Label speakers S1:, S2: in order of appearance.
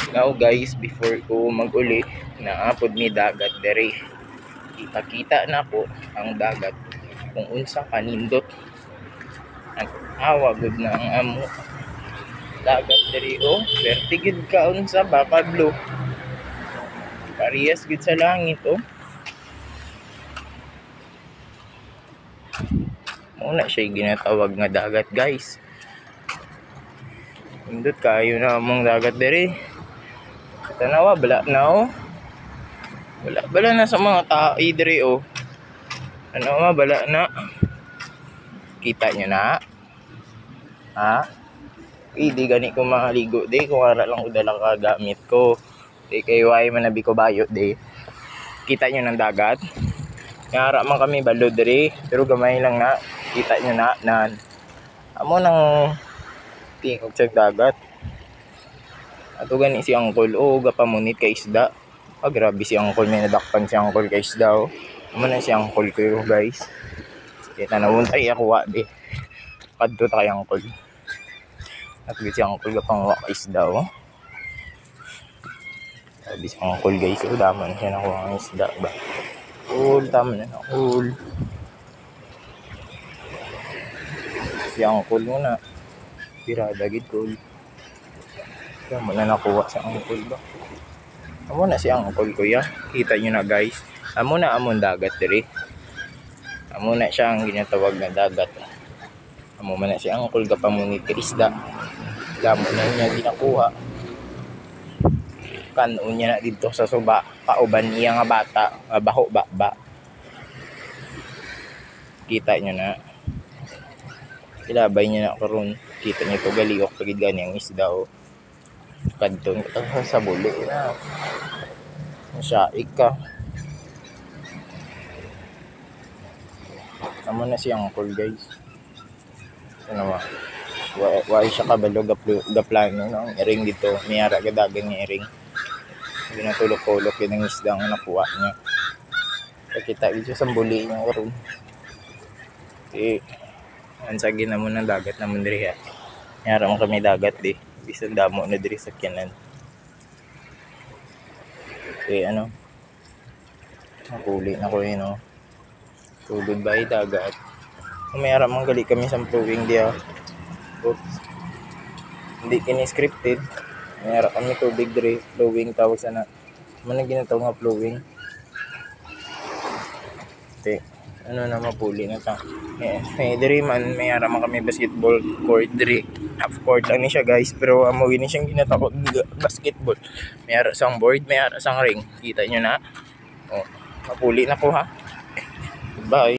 S1: Now guys, before ko mag-uli, naapod ni dagat dere. Kita-kita na ko ang dagat kung unsa kanindot. Ang awa gud na ang amo dagat dere oh. Swerte gid ka unsa ba Pablo. Parehas gid sa langit oh. Muna siya ginatawag nga dagat guys. Indot kayo na among dagat dere. Tanawa bala na oh. Bala na sa mga tao dere oh. Tanawa bala na. Kita nyo na. Ha? Di gani ko makaligo di kung ara lang ko dala ka gamit ko. Di kay way man nabi ko bayo di. Kita nyo ng dagat. Ngara man kami balod dere pero gamay lang na. Kita nyo na nan. Amo nang tingog sa dagat. Ato gani si Uncle o gapamunit kay isda. Grabe si Uncle, may nadakpan si Uncle kay isda o. Amo na si Uncle ko guys. Kita na untay ako wa di. Kadto ta kay Uncle. At si Uncle gapang wa kay isda o. Sabi si Uncle guys, daman siya nakuha ang isda ba. Cool, tama na cool. Si Uncle muna. Pirada gid cool. Kaya mo na nakuha sa Uncle ba. Amo na si Uncle kuya. Kita nyo na guys. Amo na amon dagat diri. Amo na siya ang ginatawag na dagat. Amo man na si Uncle gapamunit isda. Damo na niya ginakuha. Kanon niya na dito sa suba. Kauban niya nga bata. Baho ba. Kita nyo na. Ilabay niya na karon. Kita nyo to galiok pagid gani ang isda o. Kadton sa buli na. Masyaik ka. Amo na si Uncle guys. Ano ba? Why siya kabalo gaplano ng iring dito. Miyara gadagan ng iring. Ginatulok-tulok yun ang isda ang nakuha niya. Kita dito sa buli niya karon. Ansagi na mo ng dagat naman diri ha. Miyara mo kami dagat di. Bisan damo na diri sa kyanan. Ano? Nakuli na ko yun, oh. Tugod ba dagat? Mayara mang gali kami sa flowing diya. Oops. Hindi kini-scripted. Mayara kami tubig diri. Flowing tawag sana. Ano ginataw nga flowing? Ano na mapuli na ta. Diri man mayara man kami basketball court diri. Half court lang ni siya guys, pero amo ni siyang ginatakot basketball. Mayara sang board, mayara sang ring. Kita nyo na. Oh, mapuli na ko ha. Bye.